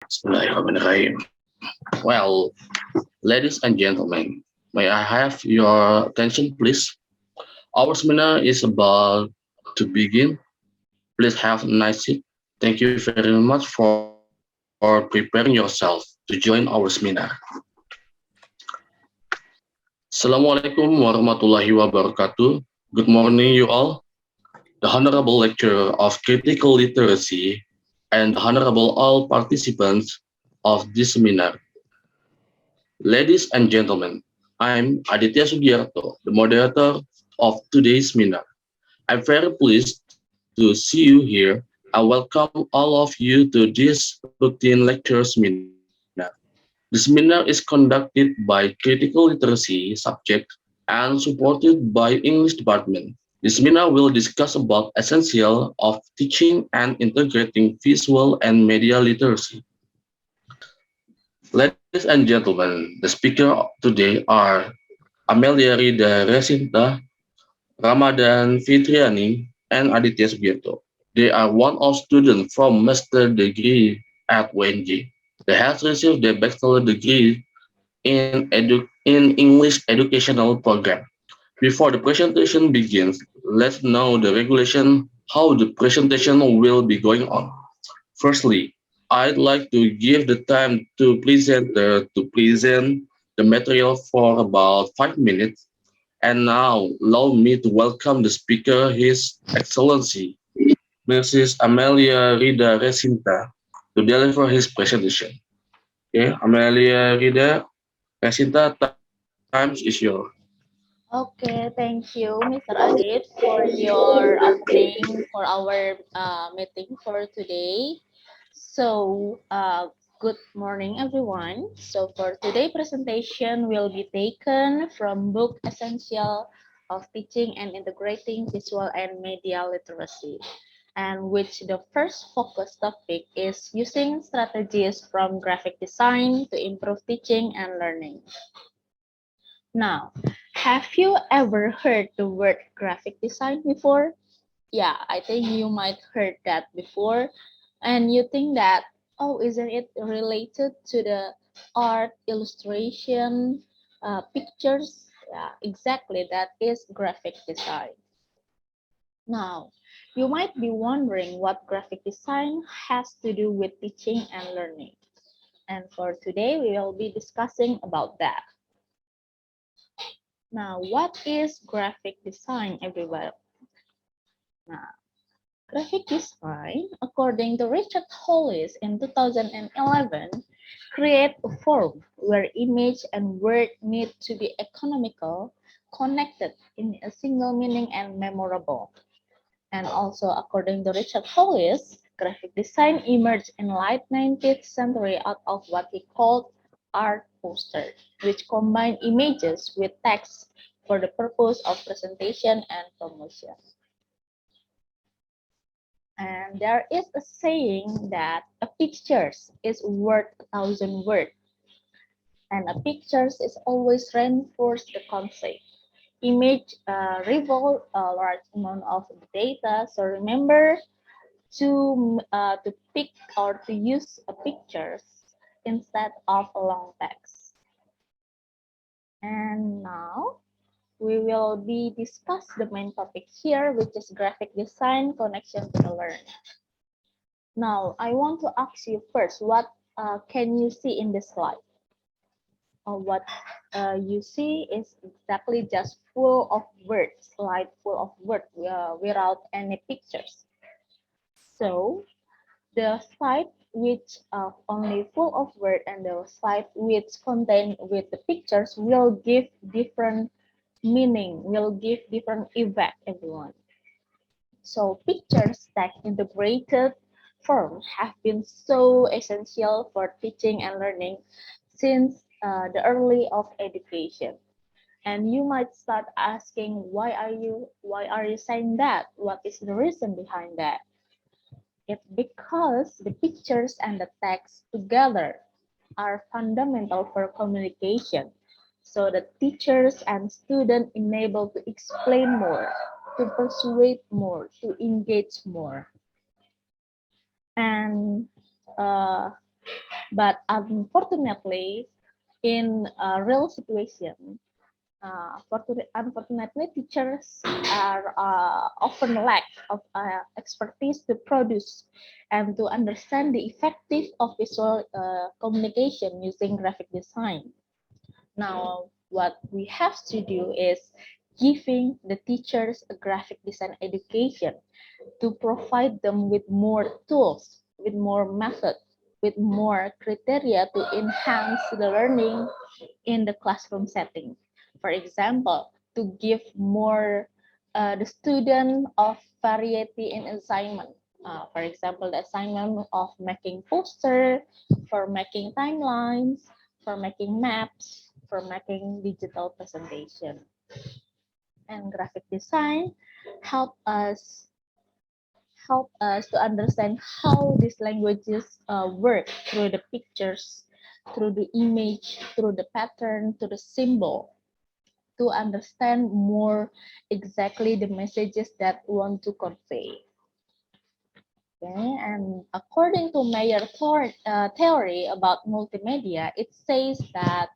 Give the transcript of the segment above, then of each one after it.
Bismillahirrahmanirrahim. Well, ladies and gentlemen, may I have your attention, please? Our seminar is about to begin. Please have a nice seat. Thank you very much for preparing yourself to join our seminar. Assalamualaikum warahmatullahi wabarakatuh. Good morning, you all. The Honorable Lecturer of Critical Literacy and the Honorable all participants of this seminar. Ladies and gentlemen, I'm Aditya Sugiarto, the moderator of today's seminar. I'm very pleased to see you here and welcome all of you to this routine lecture seminar. The seminar is conducted by Critical Literacy subject and supported by English Department. The seminar will discuss about essential of teaching and integrating visual and media literacy. Ladies and gentlemen, the speaker today are Amelia Reshinta, Ramadan Fitriani, and Aditya Sugiarto. They are one of students from master degree at UNJ. They have received their bachelor degree in English educational program. Before the presentation begins, let's know the regulation how the presentation will be going on. Firstly, I'd like to give the time to presenter to present the material for about 5 minutes. And now, allow me to welcome the speaker, His Excellency, Mrs. Amelia Rida Reshinta, to deliver his presentation. Okay, Amelia Rida Reshinta, times is yours. Okay, thank you, Mr. Adit, for your opening for our meeting for today. Good morning, everyone. So, for today presentation will be taken from book Essential of Teaching and Integrating Visual and Media Literacy, and which the first focus topic is using strategies from graphic design to improve teaching and learning. Now, have you ever heard the word graphic design before? Yeah, I think you might heard that before. And you think that, oh, isn't it related to the art, illustration, pictures? Yeah, exactly. That is graphic design. Now, you might be wondering what graphic design has to do with teaching and learning. And for today, we will be discussing about that. Now, what is graphic design, everyone? Now, graphic design, according to Richard Hollis in 2011, create a form where image and word need to be economical, connected in a single meaning and memorable. And also, according to Richard Hollis, graphic design emerged in late 19th century out of what he called art poster, which combine images with text for the purpose of presentation and promotion. And there is a saying that a picture is worth 1,000 words, and a picture is always reinforce the concept. Image revolve a large amount of data, so remember to pick or to use a pictures instead of a long text. And now we will be discuss the main topic here, which is graphic design connection to the learning. Now, I want to ask you first, what can you see in this slide? Or what you see is exactly just full of words, slide full of words without any pictures. So, the slide which only full of word and the slide which contain with the pictures will give different meaning, will give different effect, everyone. So pictures that integrated form have been so essential for teaching and learning since the early of education. And you might start asking, why are you saying that? What is the reason behind that? It's because the pictures and the text together are fundamental for communication. So the teachers and students enable to explain more, to persuade more, to engage more. And uh, But unfortunately, in a real situation, unfortunately, teachers are often lack of expertise to produce and to understand the effective of visual communication using graphic design. Now, what we have to do is giving the teachers a graphic design education to provide them with more tools, with more methods, with more criteria to enhance the learning in the classroom setting. For example, to give more the student of variety in assignment. For example, the assignment of making poster, for making timelines, for making maps, for making digital presentation. And graphic design help us help us to understand how these languages work through the pictures, through the image, through the pattern, to the symbol, to understand more exactly the messages that we want to convey. Okay, and according to theory about multimedia, it says that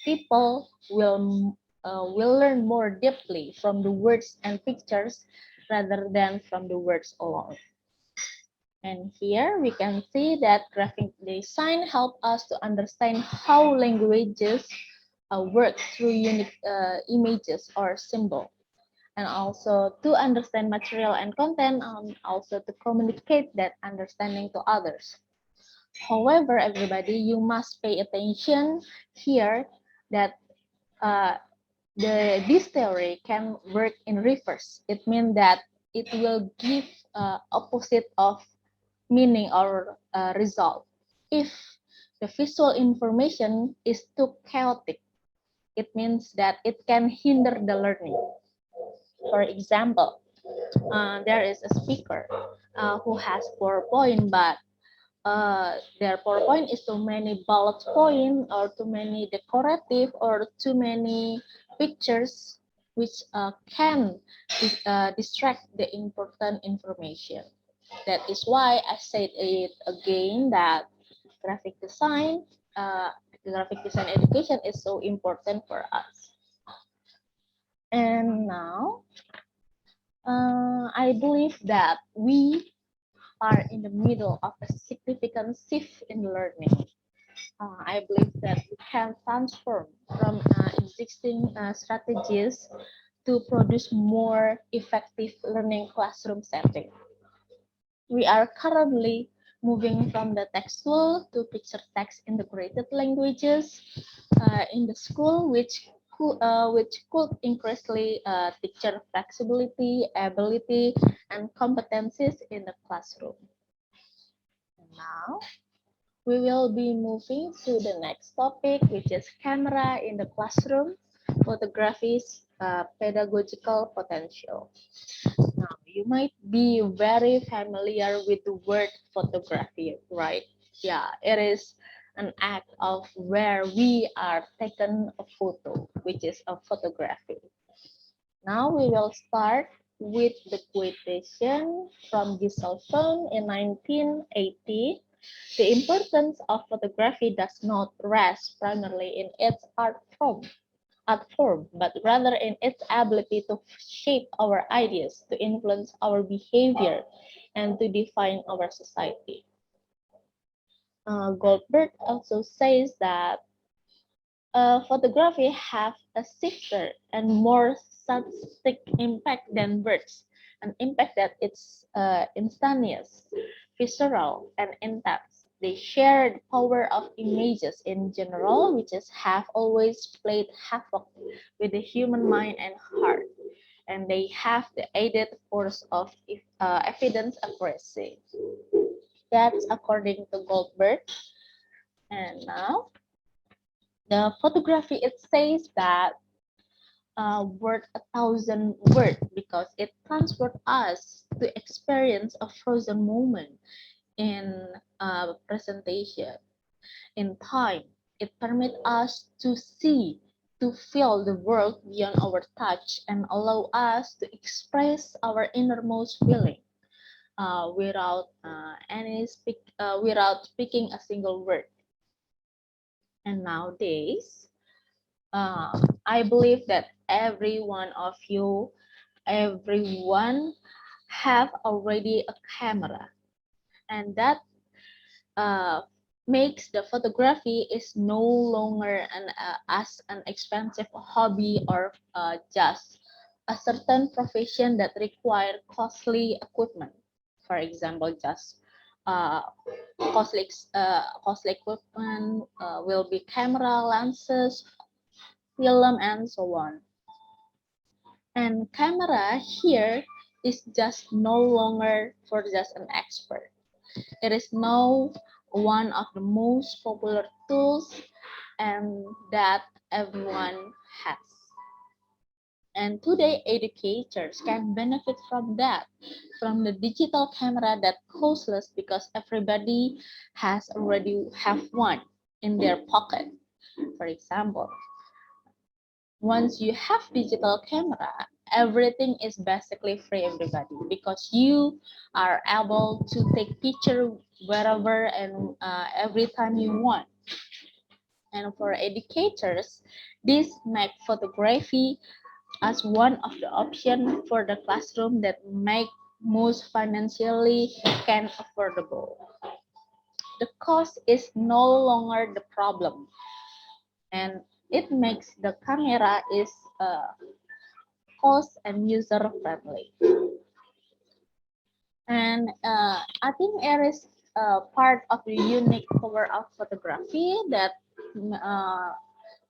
people will learn more deeply from the words and pictures rather than from the words alone. And here we can see that graphic design help us to understand how languages work through unique images or symbol, and also to understand material and content, and also to communicate that understanding to others. However, everybody, you must pay attention here that uh, this theory can work in reverse. It means that it will give opposite of meaning or result. If the visual information is too chaotic, it means that it can hinder the learning. For example, there is a speaker who has PowerPoint, but their PowerPoint is too many bullet point or too many decorative or too many pictures which can distract the important information. That is why I said it again that graphic design, uh, graphic design education is so important for us. And now, I believe that we are in the middle of a significant shift in learning. I believe that we can transform from existing strategies to produce more effective learning classroom setting. We are currently moving from the textual to picture text integrated languages in the school, which could increasingly teacher flexibility, ability, and competencies in the classroom. Now, we will be moving to the next topic, which is camera in the classroom, photography's pedagogical potential. Now, you might be very familiar with the word photography, right? Yeah, it is an act of where we are taken a photo, which is a photography. Now we will start with the quotation from Giselson in 1980. The importance of photography does not rest primarily in its art form, but rather in its ability to shape our ideas, to influence our behavior, and to define our society. Goldberg also says that photography have a shifter and more static impact than words, an impact that it's instantaneous, visceral, and intense. They share the power of images in general, which is have always played havoc with the human mind and heart, and they have the added force of evidence accuracy. That's according to Goldberg. And now the photography, it says that worth 1,000 words because it transports us to experience a frozen moment in a presentation in time. It permits us to see, to feel the world beyond our touch, and allow us to express our innermost feeling. without speaking a single word. And nowadays, I believe that every one of you, everyone have already a camera, and that uh, makes the photography is no longer as an expensive hobby or just a certain profession that require costly equipment. For example, just uh, costly equipment will be camera, lenses, film, and so on. And camera here is just no longer for just an expert. It is now one of the most popular tools and that everyone has. And today educators can benefit from that, from the digital camera that costless because everybody has already have one in their pocket. For example, once you have digital camera, everything is basically free everybody because you are able to take picture wherever and every time you want. And for educators, this make photography as one of the options for the classroom that make most financially can affordable. The cost is no longer the problem, and it makes the camera is cost and user friendly. And I think there is part of the unique power of photography that uh,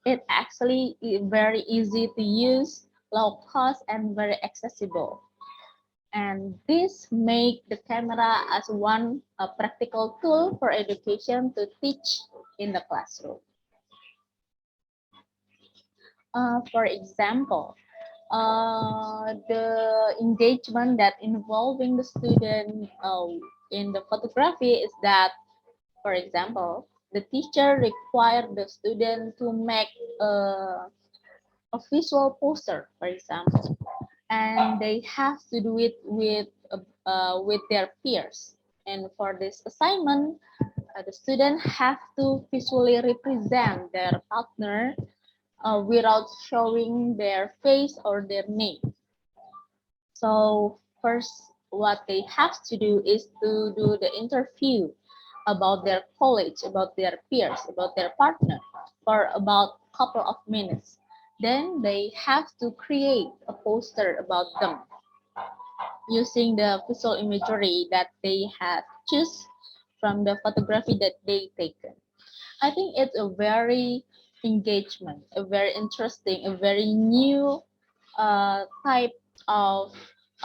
it actually is very easy to use, low cost, and very accessible. And this make the camera as one practical tool for education to teach in the classroom. For example, the engagement that involving the student in the photography is that, for example, the teacher required the student to make a visual poster, for example, and they have to do it with their peers. And for this assignment, the student have to visually represent their partner without showing their face or their name. So first, what they have to do is to do the interview about their college, about their peers, about their partner for about a couple of minutes. Then they have to create a poster about them using the visual imagery that they had choose from the photography that they taken. I think it's a very engagement, a very interesting, a very new type of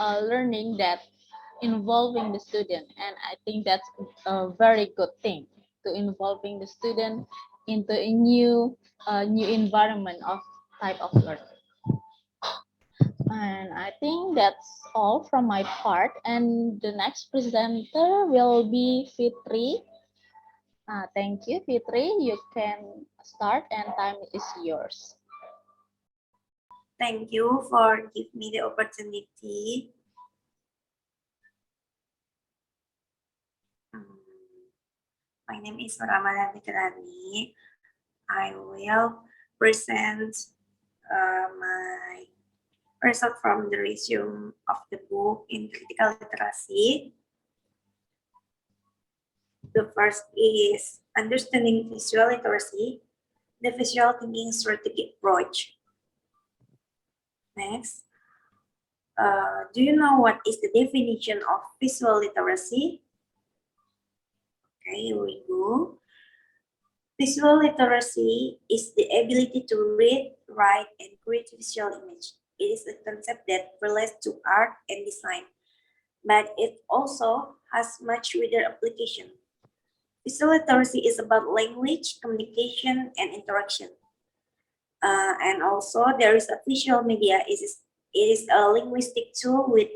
learning that involving the student, and I think that's a very good thing to involving the student into a new environment of type of learning. And I think that's all from my part. And the next presenter will be Fitri. Thank you, Fitri. You can start, and time is yours. Thank you for giving me the opportunity. My name is Ramadan Fitriani. I will present my result from the resume of the book in critical literacy. The first is understanding visual literacy, the visual thinking strategic approach. Next, do you know what is the definition of visual literacy? Okay, here we go. Visual literacy is the ability to read, write, and create visual image. It is a concept that relates to art and design, but it also has much wider application. Visual literacy is about language, communication, and interaction. And also there is a visual media. It is a linguistic tool with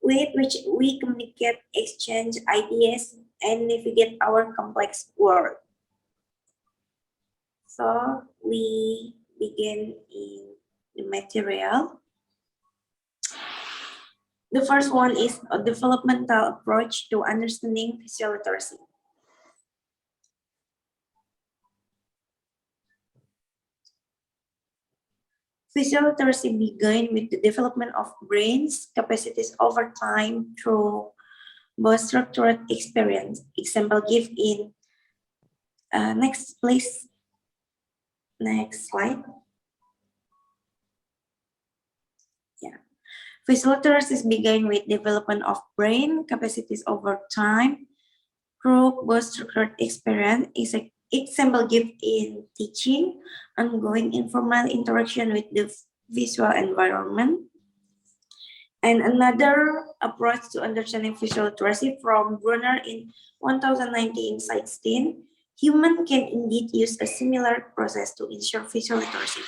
which we communicate, exchange ideas, and navigate our complex world. So we begin in the material. The first one is a developmental approach to understanding visual literacy. Visual literacy began with the development of brain's capacities over time through both structured experience. Example give in next please. Next slide. Yeah. Visual literacy began with development of brain capacities over time through both structured experience. Is a example give in teaching, ongoing informal interaction with the visual environment. And another approach to understanding visual literacy from Brunner in 1016, human can indeed use a similar process to ensure visual literacy,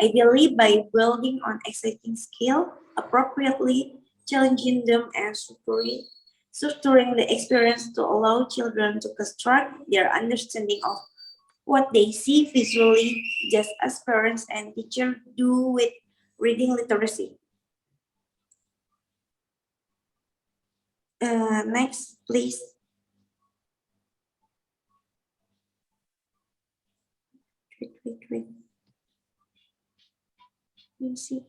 ideally by building on existing skill, appropriately challenging them and structuring the experience to allow children to construct their understanding of what they see visually, just as parents and teachers do with reading literacy. Next, please. Wait. Let me see.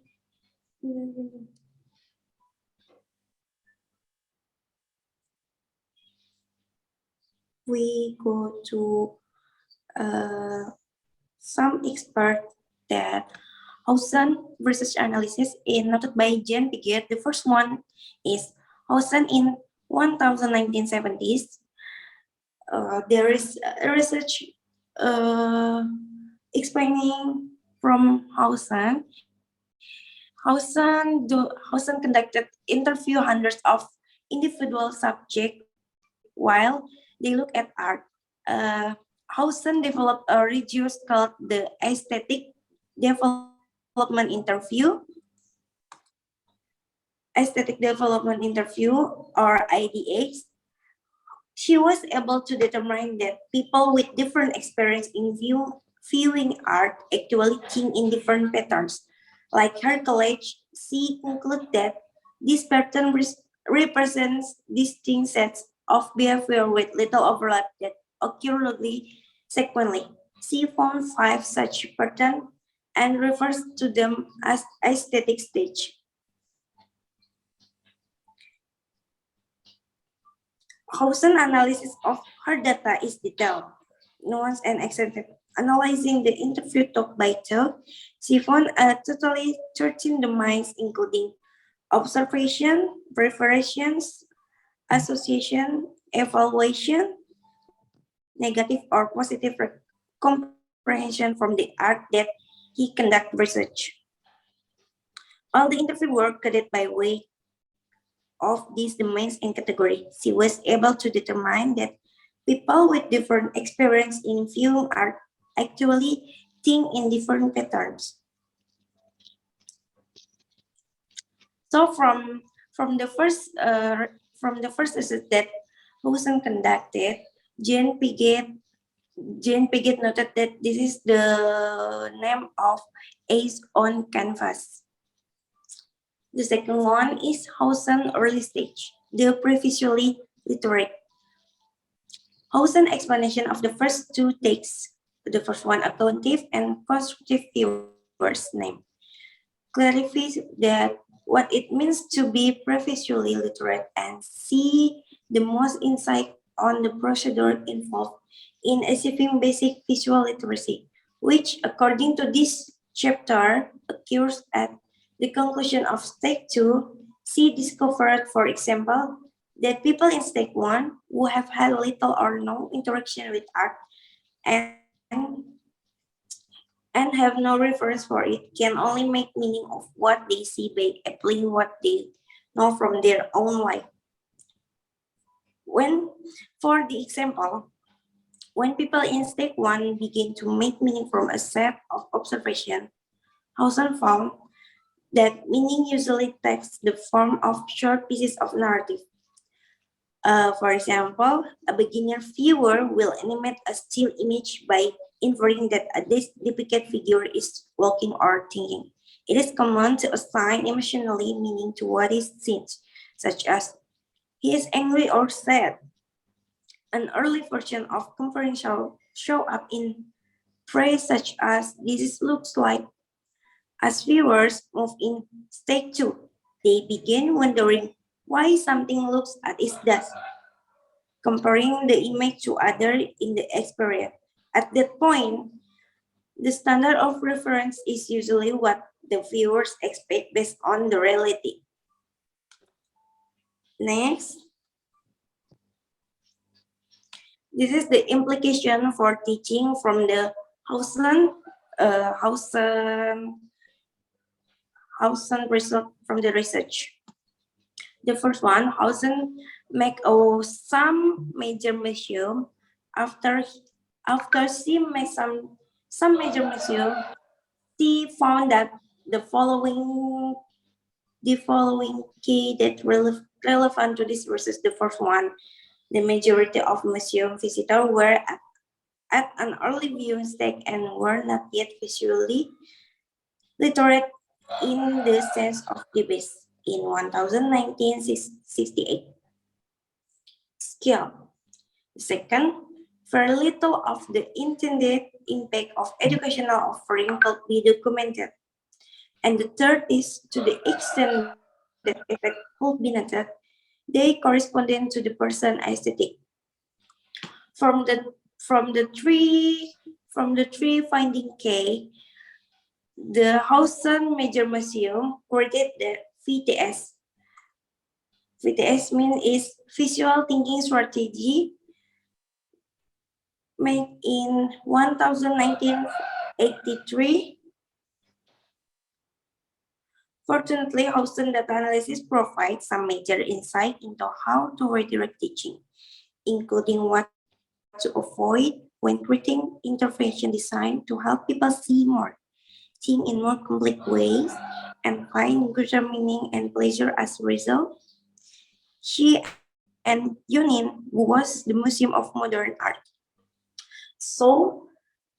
We go to some expert that Hausen versus analysis in noted by Jean Piaget. The first one is Hausen in 1970s. There is a research explaining from Hausen conducted interview hundreds of individual subjects while they look at art. Uh, Hausen developed a resource called the Aesthetic Development Interview. Aesthetic Development Interview, or IDH. She was able to determine that people with different experience in viewing art actually think in different patterns. Like her college, she concluded that this pattern represents distinct sets of behavior with little overlap that occur sequentially. She found 5 such patterns and refers to them as aesthetic stage. Hausen analysis of her data is detailed, nuanced, and extensive. Analyzing the interview talk by talk, she found a totally 13 domains, including observation, preferences, association, evaluation, negative or positive comprehension from the art that he conduct research. All the interview work credit by way of these domains and categories. She was able to determine that people with different experience in viewing art actually think in different patterns. So from the first research that Hausen conducted, Jean Piaget noted that this is the name of Ace on Canvas. The second one is Hausen early stage, the previously literate. Hausen explanation of the first two takes, the first one attentive and constructive viewers name, clarifies that what it means to be previously literate and see the most insight on the procedure involved in achieving basic visual literacy, which according to this chapter occurs at the conclusion of step 2. She discovered, for example, that people in step 1 who have had little or no interaction with art and have no reference for it can only make meaning of what they see by applying what they know from their own life. For the example, when people in step 1 begin to make meaning from a set of observation, Hausen found that meaning usually takes the form of short pieces of narrative. For example, a beginner viewer will animate a still image by inferring that this depicted figure is walking or thinking. It is common to assign emotionally meaning to what is seen, such as he is angry or sad. An early version of comparing show up in phrase such as this looks like. As viewers move in stage 2, they begin wondering why something looks as it does, comparing the image to others in the experience. At that point, the standard of reference is usually what the viewers expect based on the reality. Next, this is the implication for teaching from the Hausen result from the research. The first one, Hausen make some major museum after she made some major museum. She found that the following key that relevant to this versus the first one. The majority of museum visitors were at an early viewing stage and were not yet visually literate in the sense of debase in 1968. Skill. Second, very little of the intended impact of educational offering could be documented. And the third is to the extent that effect could be noted, they corresponding to the person aesthetic. From the from the three finding K, the Hausen Major Museum created the VTS. VTS means is visual thinking strategy made in 1983. Fortunately, Hausen data analysis provides some major insight into how to redirect teaching, including what to avoid when creating intervention design to help people see more, think in more complex ways, and find greater meaning and pleasure as a result. She and Yunin was the Museum of Modern Art. So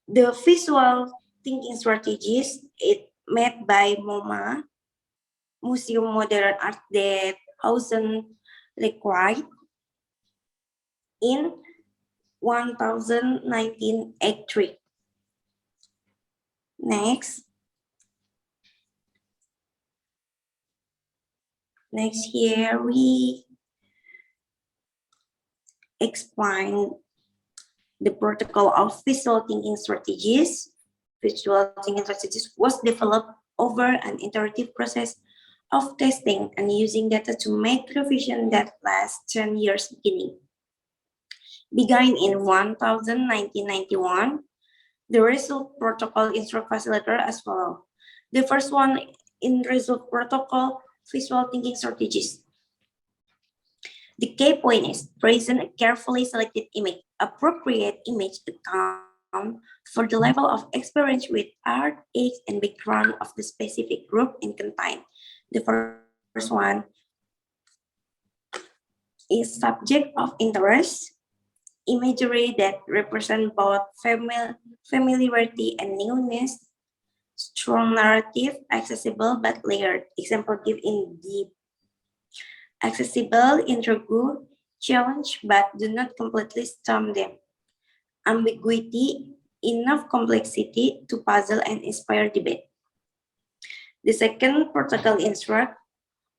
the visual thinking strategies it made by MoMA, Museum Modern Art that Hausen required in 1983. Next here we explain the protocol of visual thinking strategies. Visual thinking strategies was developed over an iterative process of testing and using data to make revision that lasts 10 years began in 1991. The result protocol instruct facilitator as follows. The first one in result protocol, visual thinking strategies. The key point is present a carefully selected image, appropriate image account for the level of experience with art, age, and background of the specific group and content. The first one is subject of interest, imagery that represent both familiarity and newness, strong narrative, accessible but layered. Example given in the accessible, intrigue, challenge but do not completely stump them. Ambiguity, enough complexity to puzzle and inspire debate. The second protocol instruct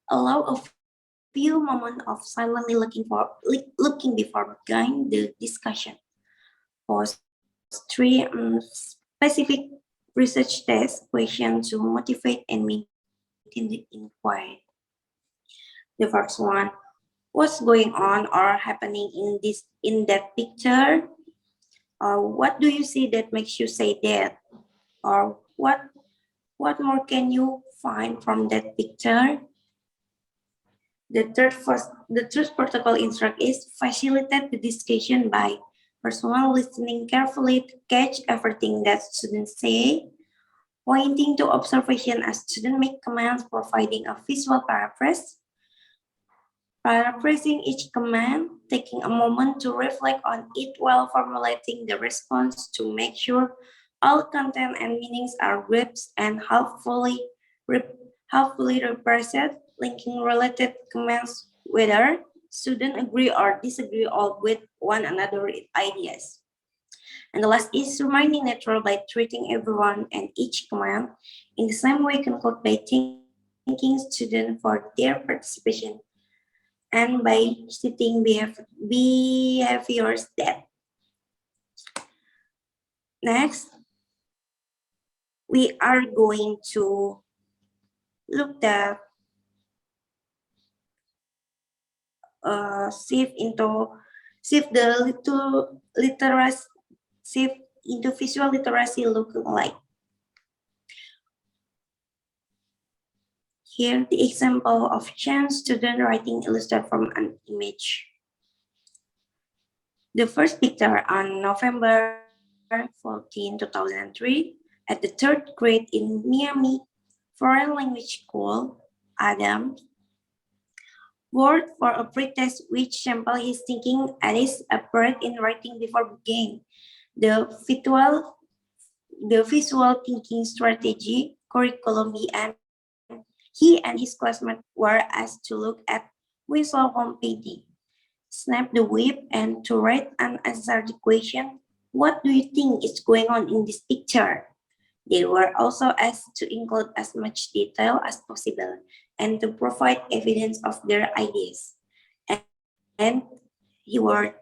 allow a few moments of silently looking before beginning the discussion. Post three specific research test questions to motivate and maintain the inquiry. The first one, what's going on or happening in that picture? Or what do you see that makes you say that? Or what more can you find from that picture? The third protocol instruct is facilitate the discussion by personal listening carefully to catch everything that students say, pointing to observation as students make comments, providing a visual paraphrasing each comment, taking a moment to reflect on it while formulating the response to make sure all content and meanings are grasped and helpfully represented. linking related comments whether students agree or disagree all with one another ideas. And the last is remaining natural by treating everyone and each comment in the same way, conclude by thanking students for their participation and by stating behaviors that. Next, we are going to look at shift the literacy shift into visual literacy looking like. Here, the example of chance student writing illustrated from an image. The first picture on November 14, 2003, at the third grade in Miami Foreign Language School, Adam worked for a pretest which sample his thinking as a bird in writing before beginning. The visual thinking strategy curriculum he and his classmates were asked to look at visual home painting, snap the whip, and to write and answer the question, what do you think is going on in this picture? They were also asked to include as much detail as possible and to provide evidence of their ideas. And he wrote,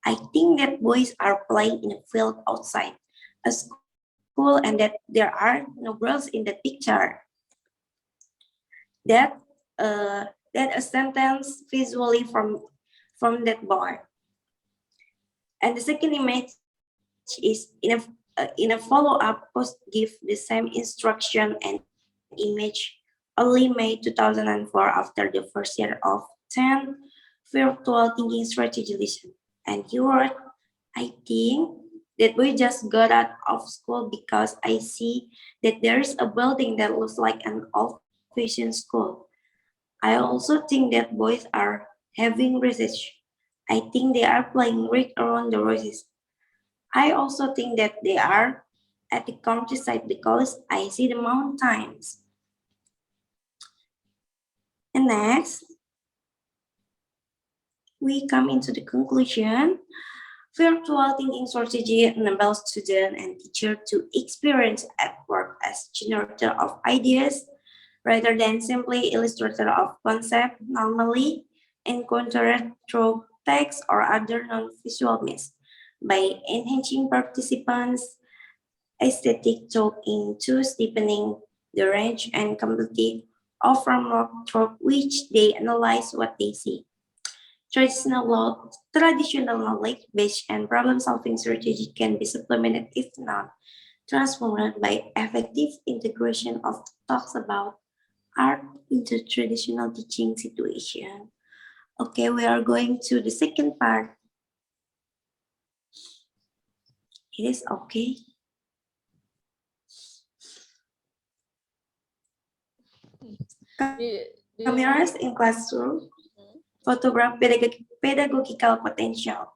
I think that boys are playing in a field outside a school and that there are no girls in the picture. That that a sentence visually from that bar. And the second image is in a follow-up post give the same instruction and image only May 2004 after the first year of 10 virtual thinking strategy lesson. And he wrote, I think that we just got out of school because I see that there is a building that looks like an old-fashioned school. I also think that boys are having recess. I think they are playing rig around the roses. I also think that they are at the countryside because I see the mountains. And next, we come into the conclusion. Virtual thinking strategy enables students and teachers to experience at work as generator of ideas rather than simply illustrator of concept normally encountered through text or other non-visual means. By enhancing participants' aesthetic talk into deepening the range and complexity of framework through which they analyze what they see. Traditional knowledge-based and problem-solving strategy can be supplemented if not transformed by effective integration of talks about art into traditional teaching situation. Okay, we are going to the second part. It is okay. Cameras in classroom, photograph pedagogical potential.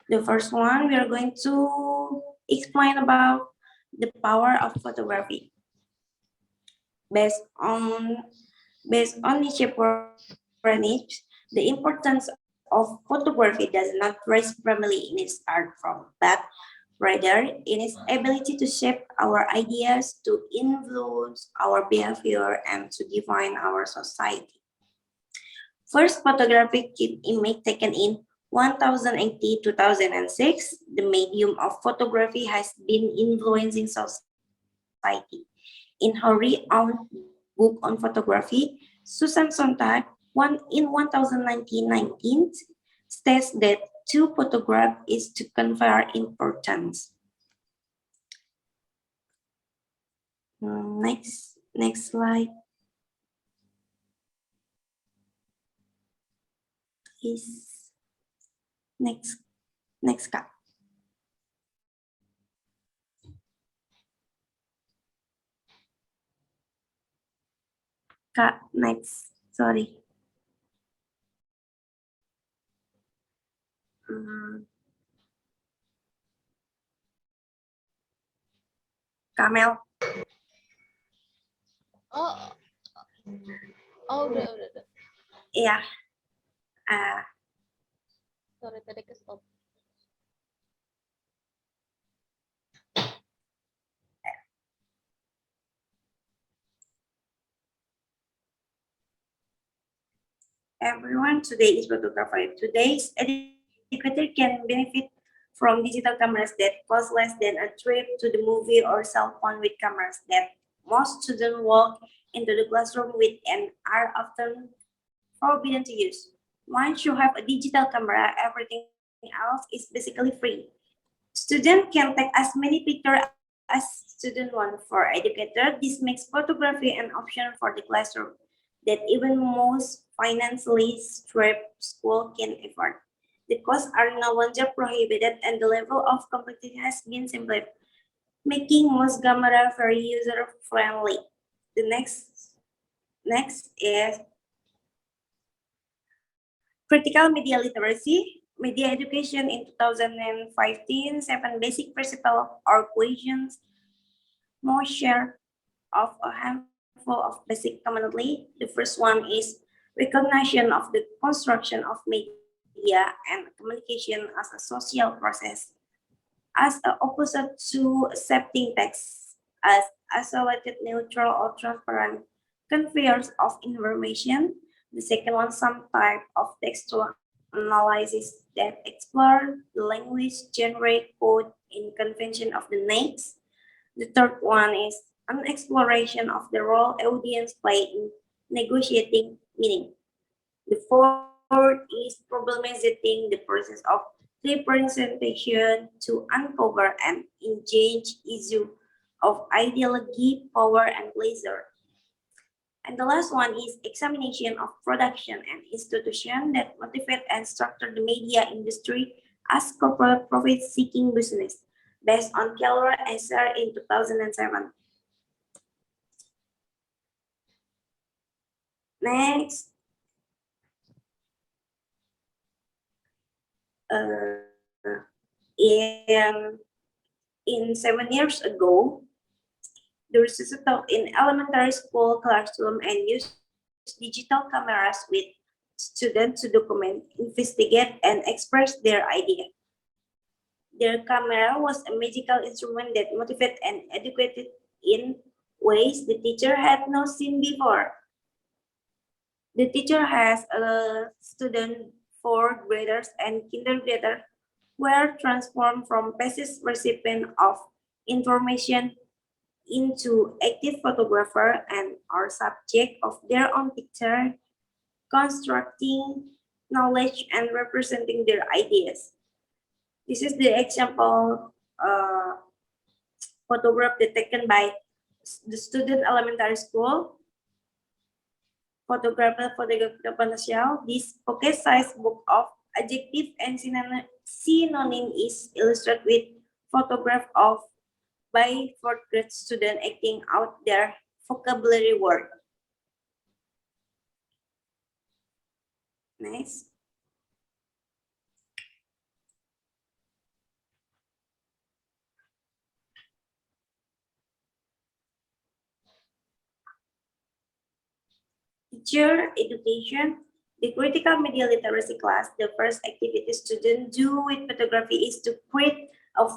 The first one, we are going to explain about the power of photography. Based on Nietzsche, the importance of photography does not rest primarily in its art form, but rather in its ability to shape our ideas, to influence our behavior, and to define our society. First photographic image taken in 1080-2006, the medium of photography has been influencing society. In her renowned book on photography, Susan Sontag, in 1019 states that to photograph is to confer importance. Next slide. Please. Next Kak. Kak, next. Sorry. Kamel. Oh, Oh, udah. Ya, uh, Sorry, tadi ke stop. everyone, today is photographer. Today's educator can benefit from digital cameras that cost less than a trip to the movie or cell phone with cameras that most students walk into the classroom with and are often forbidden to use. Once you have a digital camera, everything else is basically free. Student can take as many pictures as student want. For educator, this makes photography an option for the classroom that even most financially strapped school can afford. The costs are no longer prohibited and the level of complexity has been simplified, making most camera very user-friendly. The next is critical media literacy. Media education in 2015, 7 basic principles or questions, more share of a handful of basic commonly. The first one is recognition of the construction of media and communication as a social process, as opposite to accepting text as isolated, neutral, or transparent conveyors of information. The second one, some type of textual analysis that explore the language, generate code in convention of the next. The third one is an exploration of the role audience play in negotiating meaning. The fourth is problematizing the process of representation to uncover and engage issue of ideology, power, and pleasure. And the last one is examination of production and institution that motivate and structure the media industry as corporate profit-seeking business, based on Keller Esser in 2007. Next, uh, in 7 years ago, the researchers taught in elementary school classroom and used digital cameras with students to document, investigate, and express their idea. Their camera was a magical instrument that motivated and educated in ways the teacher had not seen before. The teacher has a student, fourth graders and kindergarten were transformed from passive recipient of information into active photographer and are subject of their own picture, constructing knowledge and representing their ideas. This is the example photograph that taken by the student elementary school photographer potential. This pocket-sized book of adjective and synonym is illustrated with photograph of by fourth grade student acting out their vocabulary word. Nice. Teacher education. The critical media literacy class, the first activity students do with photography is to create a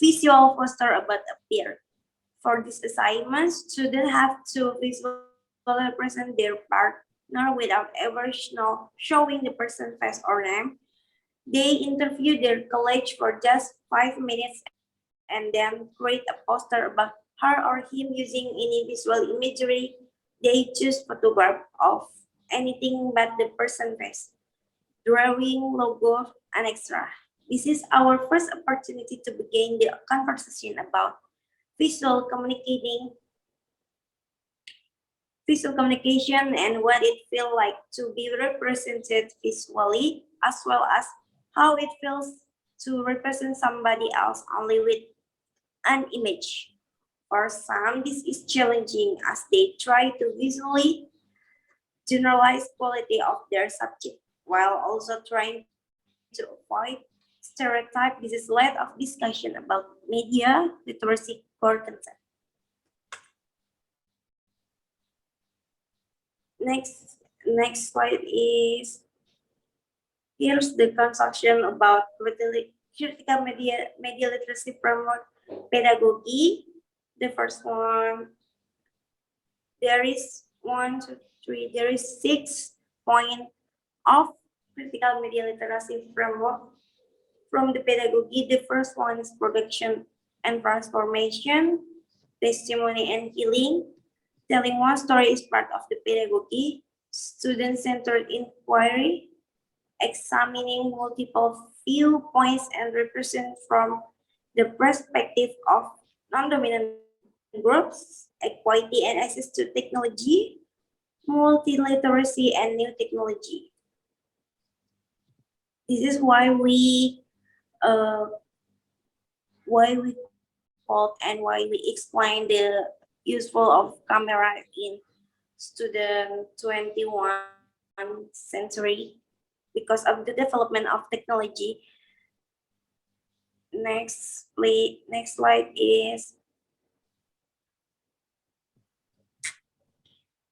visual poster about a peer. For this assignment, students have to visually represent their partner without ever showing the person's face or name. They interview their colleague for just 5 minutes and then create a poster about her or him using any visual imagery. They choose photograph of anything but the person's face, drawing, logo, and extra. This is our first opportunity to begin the conversation about visual communicating visual communication and what it feels like to be represented visually, as well as how it feels to represent somebody else only with an image. For some, this is challenging as they try to visually generalize quality of their subject while also trying to avoid stereotype. This is led of discussion about media literacy core concept. Next slide is here's the construction about critical media literacy framework pedagogy. The first one, there is one, two, three, there is 6 point of critical media literacy framework from the pedagogy. The first one is production and transformation, testimony and healing. Telling one story is part of the pedagogy. Student-centered inquiry, examining multiple viewpoints and represent from the perspective of non-dominant groups, equity and access to technology, multilaterality and new technology. This is uh, why we called and why we explain the useful of camera in student 21 century because of the development of technology. Next slide is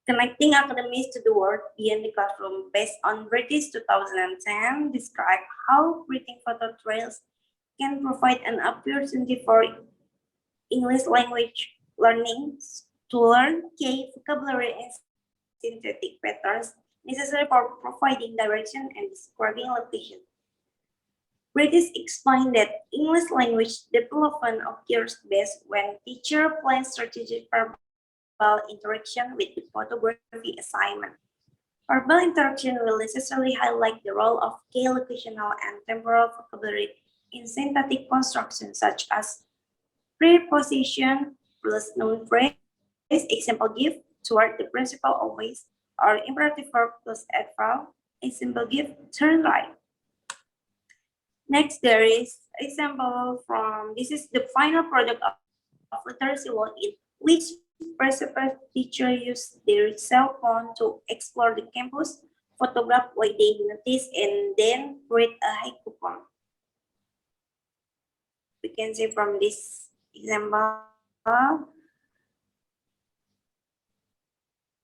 connecting academies to the world beyond the classroom based on British 2010 describe how creating photo trails can provide an opportunity for English language learning to learn key vocabulary and synthetic patterns necessary for providing direction and describing location. British explained that English language development occurs best when teacher plans strategic verbal interaction with the photography assignment. Verbal interaction will necessarily highlight the role of key locational and temporal vocabulary in synthetic constructions such as preposition plus noun phrase, example give, toward the principal always, or imperative verb plus adverb, example give, turn right. Next, there is example from, this is the final product of literacy work in which participant teacher use their cell phone to explore the campus, photograph what they notice, and then create a haiku poem. We can see from this example,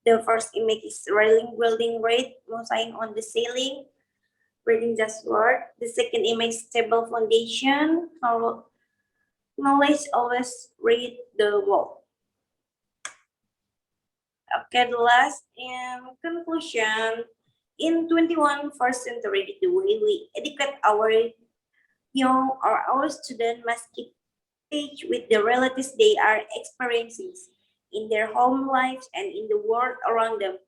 the first image is railing building red, mosaic on the ceiling, reading just word. The second image, stable foundation, knowledge always read the wall. Okay, the last conclusion, in 21st century, the way we educate our young or our students must keep pace with the realities they are experiencing in their home lives and in the world around them.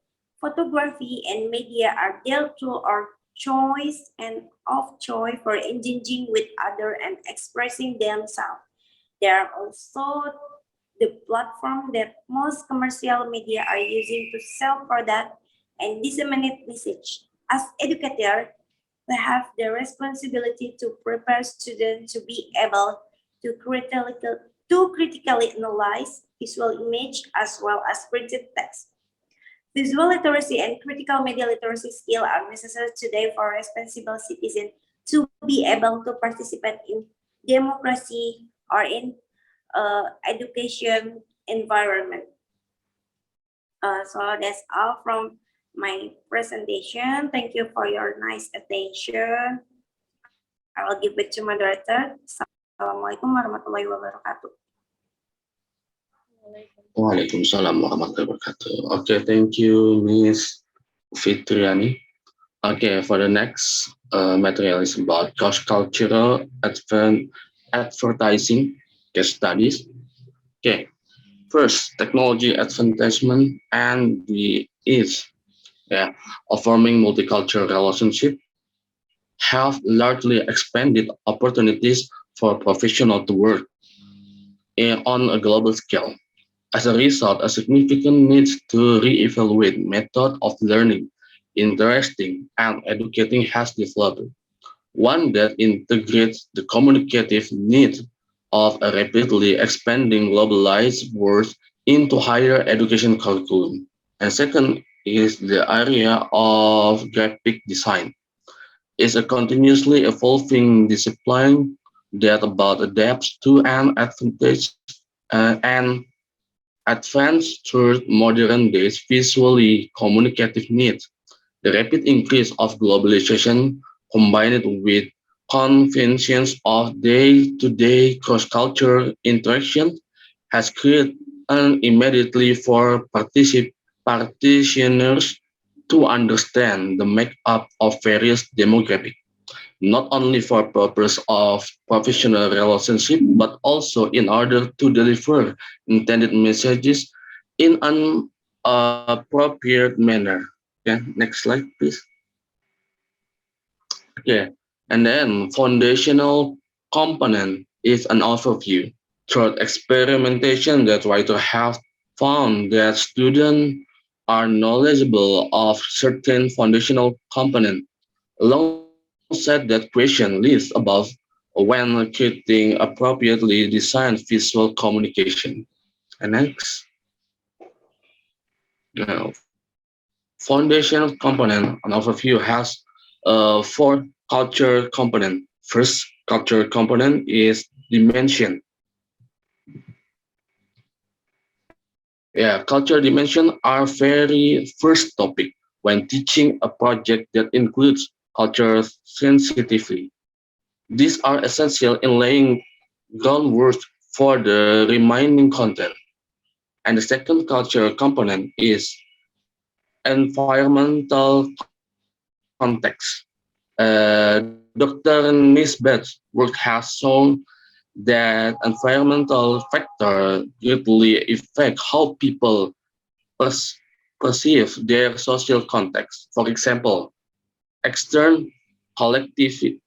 Photography and media are their tool or choice and of choice for engaging with others and expressing themselves. They are also the platform that most commercial media are using to sell product and disseminate message. As educators, we have the responsibility to prepare students to be able to critically analyze visual image as well as printed text. Visual literacy and critical media literacy skills are necessary today for responsible citizens to be able to participate in democracy or in education environment. So that's all from my presentation. Thank you for your nice attention. I will give it to moderator. Assalamualaikum warahmatullahi wabarakatuh. Waalaikumsalam warahmatullahi wabarakatuh. Okay, thank you, Miss Fitriani. Okay, for the next material is about cross-cultural advertising case studies. Okay, first, technology advancement and the ease of forming multicultural relationship have largely expanded opportunities for professionals to work on a global scale. As a result, a significant need to re-evaluate method of learning, interesting, and educating has developed. One that integrates the communicative needs of a rapidly expanding globalized world into higher education curriculum. And second is the area of graphic design. It's a continuously evolving discipline that about adapts to an advantage and advanced through modern days visually communicative needs. The rapid increase of globalization combined with conventions of day-to-day cross-cultural interaction has created an immediately for practitioners to understand the makeup of various demographics, not only for purpose of professional relationship, but also in order to deliver intended messages in an appropriate manner. Okay, next slide, please. Okay, and then foundational component is an overview. Through experimentation, the writer have found that students are knowledgeable of certain foundational components. Alongside that question list above when creating appropriately designed visual communication. And next, foundational component, an overview has four culture component. First culture component is dimension. Yeah, culture dimension are very first topic when teaching a project that includes culture sensitively. These are essential in laying groundwork for the remaining content. And the second culture component is environmental context. Dr. Nisbet's work has shown that environmental factors greatly affect how people pers- perceive their social context. For example, external collectivistic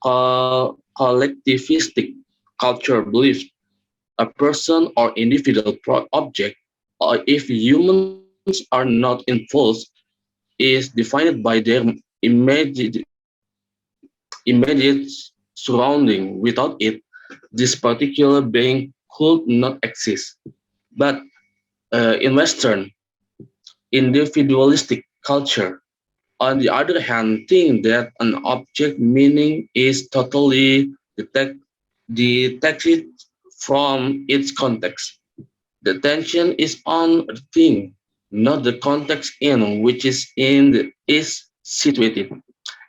culture believes a person or individual object, or if humans are not involved, is defined by their immediate, immediate surrounding. Without it, this particular being could not exist. But in Western individualistic culture, on the other hand, think that an object meaning is totally detached from its context. The tension is on the thing, not the context in which is situated.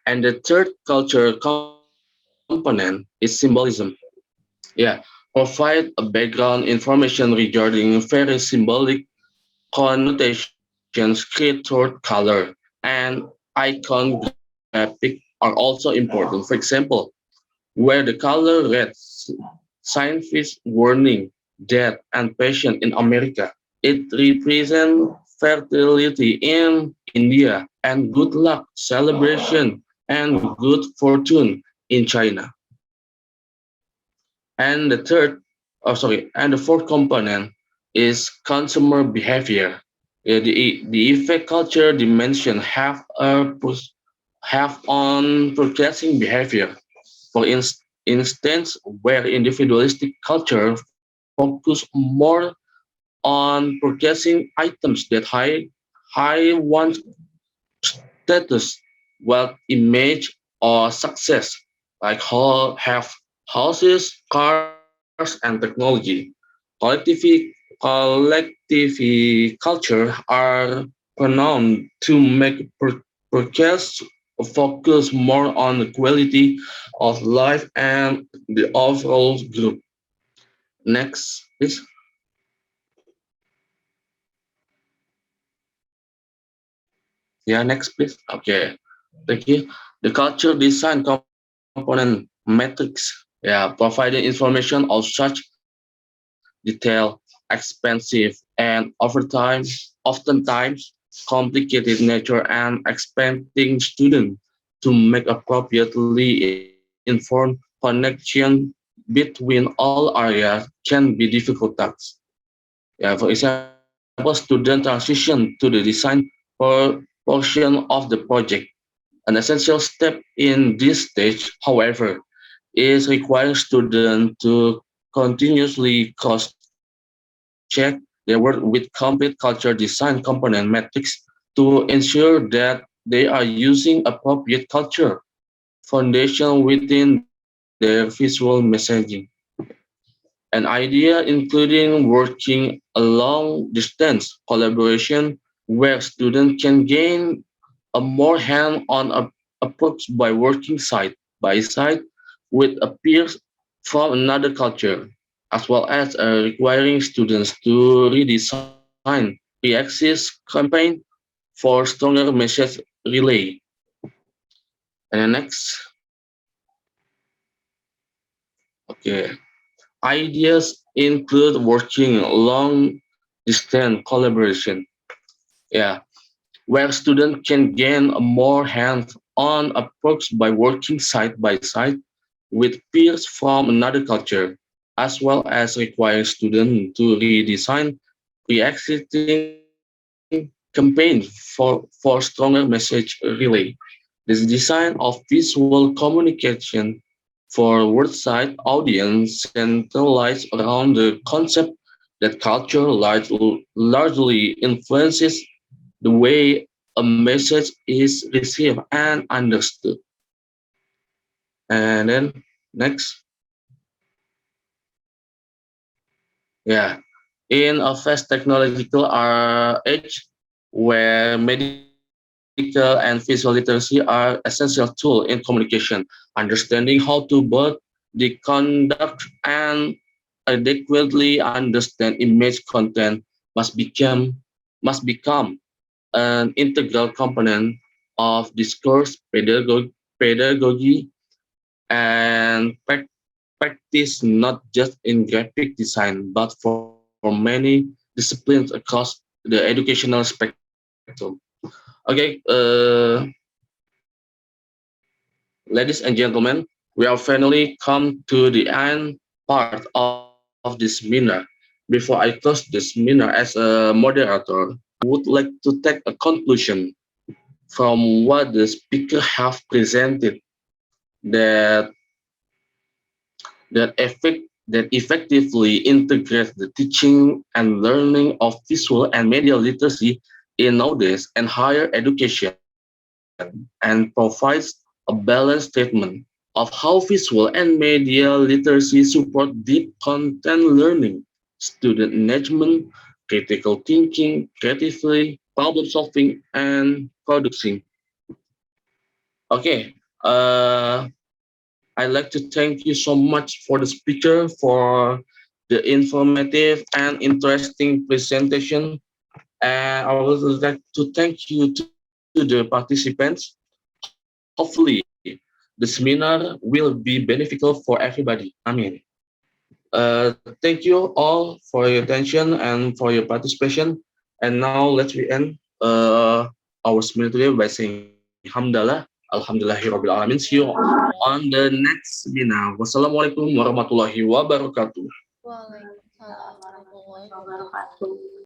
And the third culture component is symbolism. Yeah, provide a background information regarding very symbolic connotations create through color and icon graphic are also important. For example, where the color red signifies warning, death, and passion in America. It represents fertility in India and good luck, celebration, and good fortune in China. And the fourth component is consumer behavior. The effect culture dimension have on purchasing behavior. For instance, where individualistic culture focus more on purchasing items that high one's status, wealth, image, or success, like have houses, cars, and technology. Collectivity culture are pronoun to make purchase focus more on the quality of life and the overall group. Next, please. Yeah, next, please. Okay, thank you. The culture design component metrics, yeah, providing information of such detail, expensive, and over time, oftentimes complicated nature and expecting students to make appropriately informed connection between all areas can be difficult task. Yeah, for example, student transition to the design portion of the project. An essential step in this stage, however, is requiring students to continuously cross-check their work with complete culture design component metrics to ensure that they are using appropriate culture foundation within their visual messaging. An idea including working a long distance collaboration where students can gain a more hand-on approach by working side by side with a peers from another culture, as well as requiring students to redesign pre-access campaign for stronger message relay. And then next, okay, ideas include working long distance collaboration. Yeah, where students can gain a more hands-on approach by working side by side with peers from another culture, as well as require students to redesign pre-existing campaigns for stronger message relay. This design of visual communication for word-side audience centralized around the concept that culture largely influences the way a message is received and understood. And then next, yeah, in a fast technological age where medical and visual literacy are essential tool in communication, understanding how to both the conduct and adequately understand image content must become an integral component of discourse pedagogy and practice not just in graphic design but for many disciplines across the educational spectrum. Okay, ladies and gentlemen, we have finally come to the end part of this seminar. Before I close this seminar as a moderator, I would like to take a conclusion from what the speaker have presented that that effectively integrates the teaching and learning of visual and media literacy in nowadays and higher education and provides a balanced statement of how visual and media literacy support deep content learning, student engagement, critical thinking, creativity, problem solving, and producing. Okay, I'd like to thank you so much for the speaker for the informative and interesting presentation. And I would like to thank you to the participants. Hopefully, the seminar will be beneficial for everybody. Amin. Thank you all for your attention and for your participation. And now let's we end our seminar today by saying Hamdallah, Alhamdulillahirabbil alamin. See you on the next webinar. Wassalamualaikum warahmatullahi wabarakatuh. Waalaikumsalam warahmatullahi wabarakatuh. Wabarakatuh.